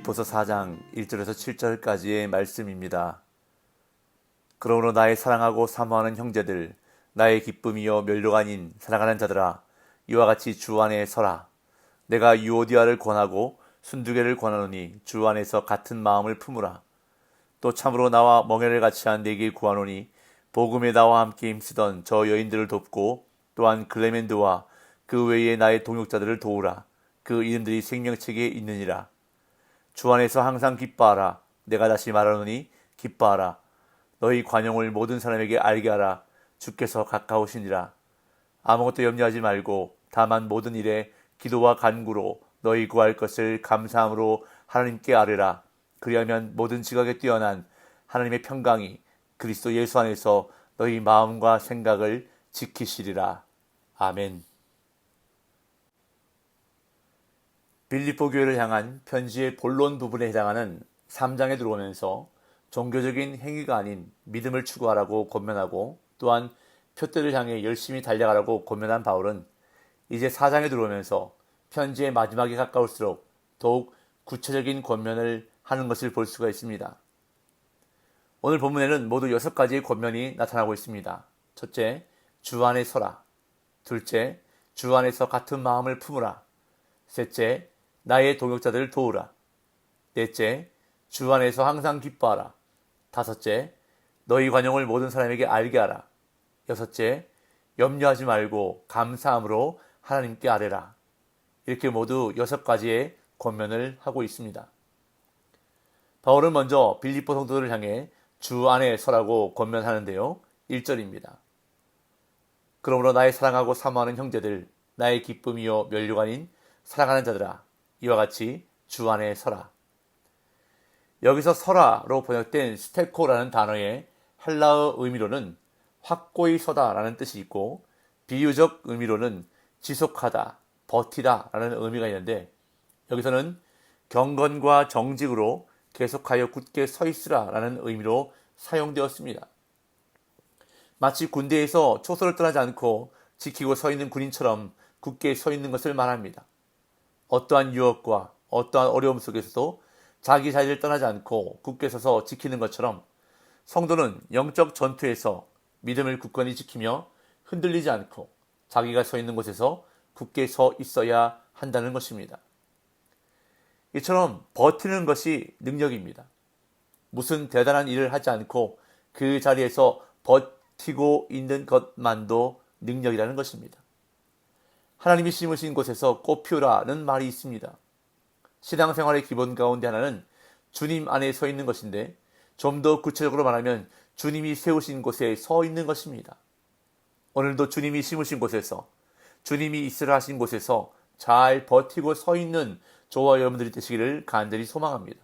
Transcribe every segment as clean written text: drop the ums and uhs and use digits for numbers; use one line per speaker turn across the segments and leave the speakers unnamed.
빌립보서 4장 1절에서 7절까지의 말씀입니다. 그러므로 나의 사랑하고 사모하는 형제들, 나의 기쁨이요 멸류가 아닌 사랑하는 자들아, 이와 같이 주 안에 서라. 내가 유오디아를 권하고 순두개를 권하노니 주 안에서 같은 마음을 품으라. 또 참으로 나와 멍에를 같이 한 네게 구하노니 복음에 나와 함께 힘쓰던 저 여인들을 돕고 또한 클레멘드와 그 외에 나의 동역자들을 도우라. 그 이름들이 생명책에 있느니라. 주 안에서 항상 기뻐하라. 내가 다시 말하노니 기뻐하라. 너희 관용을 모든 사람에게 알게 하라. 주께서 가까우시니라. 아무것도 염려하지 말고 다만 모든 일에 기도와 간구로 너희 구할 것을 감사함으로 하나님께 아뢰라. 그리하면 모든 지각에 뛰어난 하나님의 평강이 그리스도 예수 안에서 너희 마음과 생각을 지키시리라. 아멘. 빌립보 교회를 향한 편지의 본론 부분에 해당하는 3장에 들어오면서 종교적인 행위가 아닌 믿음을 추구하라고 권면하고 또한 표대를 향해 열심히 달려가라고 권면한 바울은 이제 4장에 들어오면서 편지의 마지막에 가까울수록 더욱 구체적인 권면을 하는 것을 볼 수가 있습니다. 오늘 본문에는 모두 6가지의 권면이 나타나고 있습니다. 첫째, 주 안에 서라. 둘째, 주 안에서 같은 마음을 품으라. 셋째, 나의 동역자들을 도우라. 넷째, 주 안에서 항상 기뻐하라. 다섯째, 너희 관용을 모든 사람에게 알게 하라. 여섯째, 염려하지 말고 감사함으로 하나님께 아뢰라. 이렇게 모두 6가지의 권면을 하고 있습니다. 바울은 먼저 빌립보 성도들을 향해 주 안에 서라고 권면하는데요. 1절입니다. 그러므로 나의 사랑하고 사모하는 형제들, 나의 기쁨이요 멸류가 아닌 사랑하는 자들아, 이와 같이 주 안에 서라. 여기서 서라로 번역된 스테코라는 단어의 헬라어 의미로는 확고히 서다라는 뜻이 있고 비유적 의미로는 지속하다, 버티다 라는 의미가 있는데 여기서는 경건과 정직으로 계속하여 굳게 서 있으라 라는 의미로 사용되었습니다. 마치 군대에서 초소를 떠나지 않고 지키고 서 있는 군인처럼 굳게 서 있는 것을 말합니다. 어떠한 유혹과 어떠한 어려움 속에서도 자기 자리를 떠나지 않고 굳게 서서 지키는 것처럼 성도는 영적 전투에서 믿음을 굳건히 지키며 흔들리지 않고 자기가 서 있는 곳에서 굳게 서 있어야 한다는 것입니다. 이처럼 버티는 것이 능력입니다. 무슨 대단한 일을 하지 않고 그 자리에서 버티고 있는 것만도 능력이라는 것입니다. 하나님이 심으신 곳에서 꽃 피우라는 말이 있습니다. 신앙생활의 기본 가운데 하나는 주님 안에 서 있는 것인데 좀 더 구체적으로 말하면 주님이 세우신 곳에 서 있는 것입니다. 오늘도 주님이 심으신 곳에서 주님이 있으라 하신 곳에서 잘 버티고 서 있는 저와 여러분들이 되시기를 간절히 소망합니다.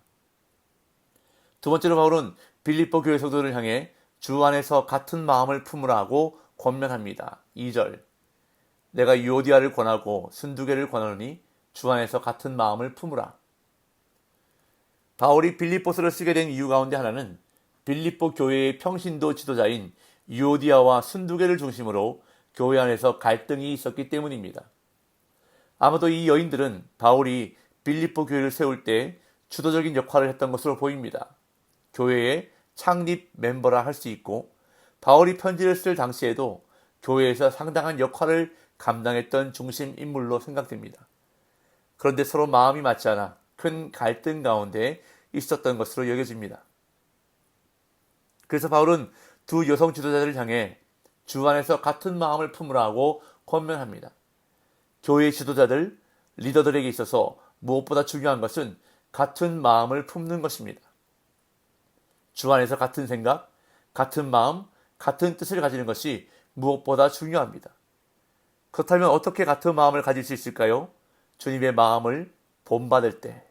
두 번째로 바울은 빌립보 교회 성도들을 향해 주 안에서 같은 마음을 품으라고 권면합니다. 2절 내가 유오디아를 권하고 순두개를 권하노니 주 안에서 같은 마음을 품으라. 바울이 빌립보서를 쓰게 된 이유 가운데 하나는 빌립보 교회의 평신도 지도자인 유오디아와 순두개를 중심으로 교회 안에서 갈등이 있었기 때문입니다. 아마도 이 여인들은 바울이 빌립보 교회를 세울 때 주도적인 역할을 했던 것으로 보입니다. 교회의 창립 멤버라 할 수 있고 바울이 편지를 쓸 당시에도 교회에서 상당한 역할을 감당했던 중심 인물로 생각됩니다. 그런데 서로 마음이 맞지 않아 큰 갈등 가운데 있었던 것으로 여겨집니다. 그래서 바울은 두 여성 지도자들을 향해 주 안에서 같은 마음을 품으라고 권면합니다. 교회의 지도자들, 리더들에게 있어서 무엇보다 중요한 것은 같은 마음을 품는 것입니다. 주 안에서 같은 생각, 같은 마음, 같은 뜻을 가지는 것이 무엇보다 중요합니다. 그렇다면 어떻게 같은 마음을 가질 수 있을까요? 주님의 마음을 본받을 때,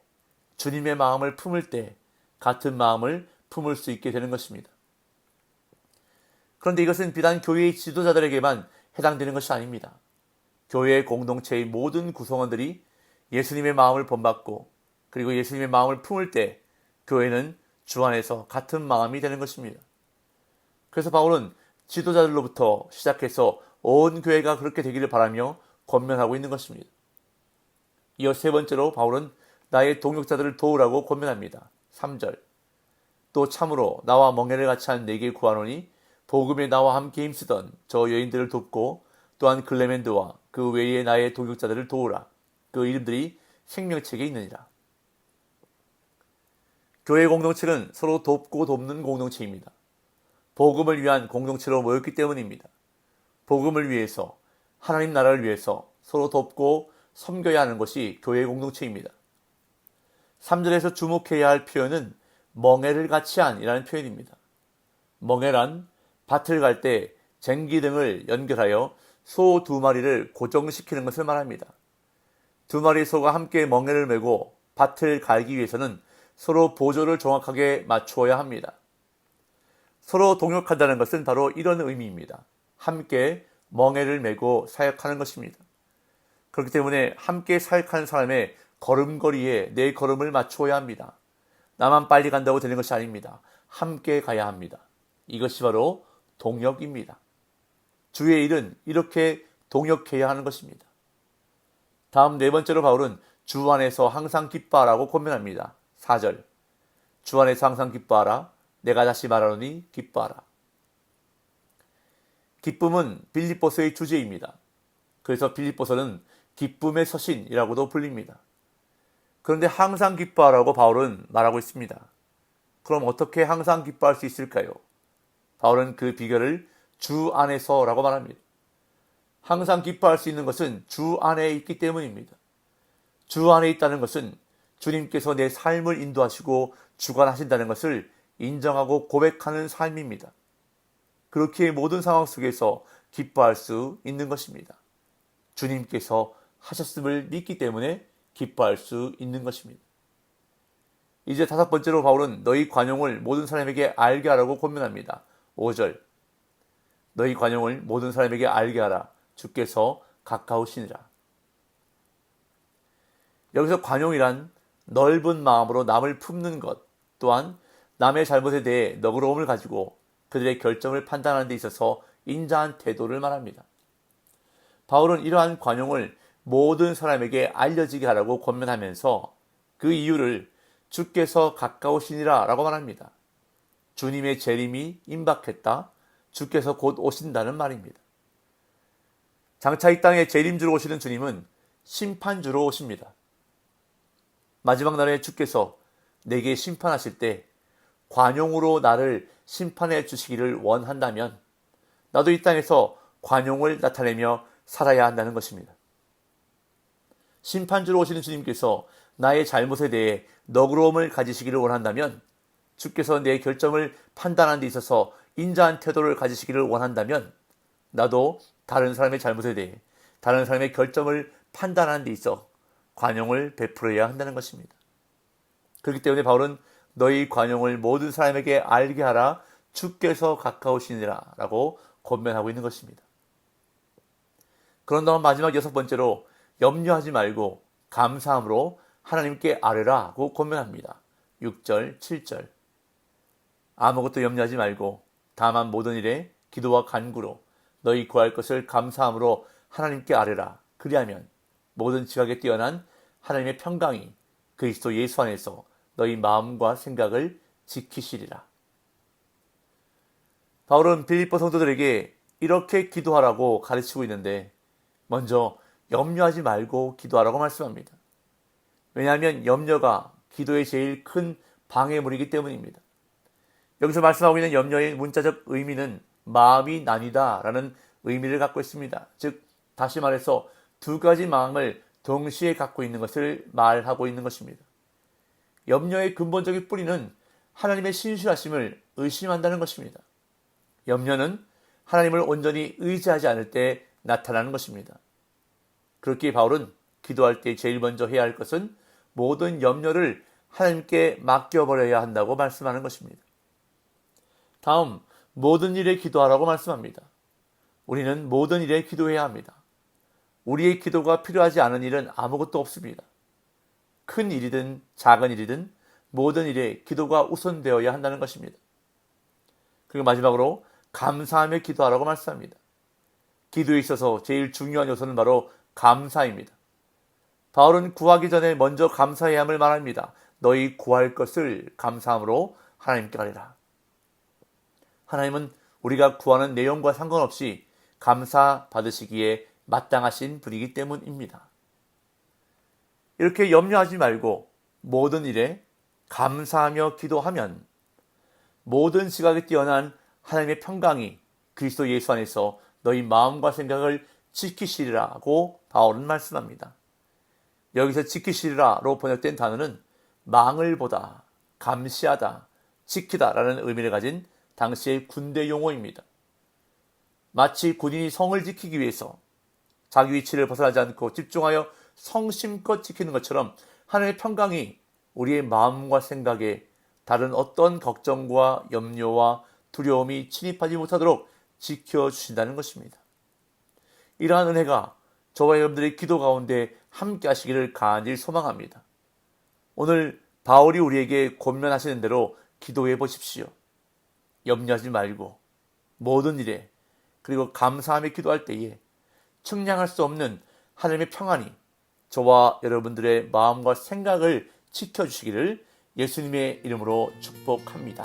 주님의 마음을 품을 때 같은 마음을 품을 수 있게 되는 것입니다. 그런데 이것은 비단 교회의 지도자들에게만 해당되는 것이 아닙니다. 교회의 공동체의 모든 구성원들이 예수님의 마음을 본받고 그리고 예수님의 마음을 품을 때 교회는 주 안에서 같은 마음이 되는 것입니다. 그래서 바울은 지도자들로부터 시작해서 온 교회가 그렇게 되기를 바라며 권면하고 있는 것입니다. 이어 세 번째로 바울은 나의 동역자들을 도우라고 권면합니다. 3절. 또 참으로 나와 멍에를 같이 한 내게 구하노니 복음에 나와 함께 힘쓰던 저 여인들을 돕고 또한 글레멘드와 그 외에 나의 동역자들을 도우라. 그 이름들이 생명책에 있느니라. 교회 공동체는 서로 돕고 돕는 공동체입니다. 복음을 위한 공동체로 모였기 때문입니다. 복음을 위해서, 하나님 나라를 위해서 서로 돕고 섬겨야 하는 것이 교회 공동체입니다. 3절에서 주목해야 할 표현은 멍에를 같이 한이라는 표현입니다. 멍에란 밭을 갈 때 쟁기 등을 연결하여 소 2마리를 고정시키는 것을 말합니다. 2마리 소가 함께 멍에를 메고 밭을 갈기 위해서는 서로 보조를 정확하게 맞추어야 합니다. 서로 동역한다는 것은 바로 이런 의미입니다. 함께 멍에를 메고 사역하는 것입니다. 그렇기 때문에 함께 사역하는 사람의 걸음걸이에 내 걸음을 맞추어야 합니다. 나만 빨리 간다고 되는 것이 아닙니다. 함께 가야 합니다. 이것이 바로 동역입니다. 주의 일은 이렇게 동역해야 하는 것입니다. 다음 네 번째로 바울은 주 안에서 항상 기뻐하라고 권면합니다. 4절. 주 안에서 항상 기뻐하라. 내가 다시 말하노니 기뻐하라. 기쁨은 빌립보서의 주제입니다. 그래서 빌립보서는 기쁨의 서신이라고도 불립니다. 그런데 항상 기뻐하라고 바울은 말하고 있습니다. 그럼 어떻게 항상 기뻐할 수 있을까요? 바울은 그 비결을 주 안에서라고 말합니다. 항상 기뻐할 수 있는 것은 주 안에 있기 때문입니다. 주 안에 있다는 것은 주님께서 내 삶을 인도하시고 주관하신다는 것을 인정하고 고백하는 삶입니다. 그렇기에 모든 상황 속에서 기뻐할 수 있는 것입니다. 주님께서 하셨음을 믿기 때문에 기뻐할 수 있는 것입니다. 이제 5번째로 바울은 너희 관용을 모든 사람에게 알게 하라고 권면합니다. 5절. 너희 관용을 모든 사람에게 알게 하라. 주께서 가까우시니라. 여기서 관용이란 넓은 마음으로 남을 품는 것, 또한 남의 잘못에 대해 너그러움을 가지고 그들의 결정을 판단하는 데 있어서 인자한 태도를 말합니다. 바울은 이러한 관용을 모든 사람에게 알려지게 하라고 권면하면서 그 이유를 주께서 가까우시니라 라고 말합니다. 주님의 재림이 임박했다. 주께서 곧 오신다는 말입니다. 장차 이 땅에 재림주로 오시는 주님은 심판주로 오십니다. 마지막 날에 주께서 내게 심판하실 때 관용으로 나를 심판해 주시기를 원한다면 나도 이 땅에서 관용을 나타내며 살아야 한다는 것입니다. 심판주로 오시는 주님께서 나의 잘못에 대해 너그러움을 가지시기를 원한다면, 주께서 내 결정을 판단하는 데 있어서 인자한 태도를 가지시기를 원한다면 나도 다른 사람의 잘못에 대해 다른 사람의 결정을 판단하는 데 있어 관용을 베풀어야 한다는 것입니다. 그렇기 때문에 바울은 너희 관용을 모든 사람에게 알게 하라. 주께서 가까우시니라 라고 권면하고 있는 것입니다. 그런 다음 마지막 6번째로 염려하지 말고 감사함으로 하나님께 아뢰라고 권면합니다. 6절, 7절. 아무것도 염려하지 말고 다만 모든 일에 기도와 간구로 너희 구할 것을 감사함으로 하나님께 아뢰라. 그리하면 모든 지각에 뛰어난 하나님의 평강이 그리스도 예수 안에서 너희 마음과 생각을 지키시리라. 바울은 빌립보 성도들에게 이렇게 기도하라고 가르치고 있는데 먼저 염려하지 말고 기도하라고 말씀합니다. 왜냐하면 염려가 기도의 제일 큰 방해물이기 때문입니다. 여기서 말씀하고 있는 염려의 문자적 의미는 마음이 나뉘다 라는 의미를 갖고 있습니다. 즉 다시 말해서 두 가지 마음을 동시에 갖고 있는 것을 말하고 있는 것입니다. 염려의 근본적인 뿌리는 하나님의 신실하심을 의심한다는 것입니다. 염려는 하나님을 온전히 의지하지 않을 때 나타나는 것입니다. 그렇기에 바울은 기도할 때 제일 먼저 해야 할 것은 모든 염려를 하나님께 맡겨버려야 한다고 말씀하는 것입니다. 다음, 모든 일에 기도하라고 말씀합니다. 우리는 모든 일에 기도해야 합니다. 우리의 기도가 필요하지 않은 일은 아무것도 없습니다. 큰 일이든 작은 일이든 모든 일에 기도가 우선되어야 한다는 것입니다. 그리고 마지막으로 감사하며 기도하라고 말씀합니다. 기도에 있어서 제일 중요한 요소는 바로 감사입니다. 바울은 구하기 전에 먼저 감사해야 함을 말합니다. 너희 구할 것을 감사함으로 하나님께 아뢰라. 하나님은 우리가 구하는 내용과 상관없이 감사 받으시기에 마땅하신 분이기 때문입니다. 이렇게 염려하지 말고 모든 일에 감사하며 기도하면 모든 시각에 뛰어난 하나님의 평강이 그리스도 예수 안에서 너희 마음과 생각을 지키시리라고 바울은 말씀합니다. 여기서 지키시리라로 번역된 단어는 망을 보다, 감시하다, 지키다라는 의미를 가진 당시의 군대 용어입니다. 마치 군인이 성을 지키기 위해서 자기 위치를 벗어나지 않고 집중하여 성심껏 지키는 것처럼 하나님의 평강이 우리의 마음과 생각에 다른 어떤 걱정과 염려와 두려움이 침입하지 못하도록 지켜주신다는 것입니다. 이러한 은혜가 저와 여러분들의 기도 가운데 함께 하시기를 간절히 소망합니다. 오늘 바울이 우리에게 권면하시는 대로 기도해 보십시오. 염려하지 말고 모든 일에 그리고 감사하며 기도할 때에 측량할 수 없는 하나님의 평안이 저와 여러분들의 마음과 생각을 지켜주시기를 예수님의 이름으로 축복합니다.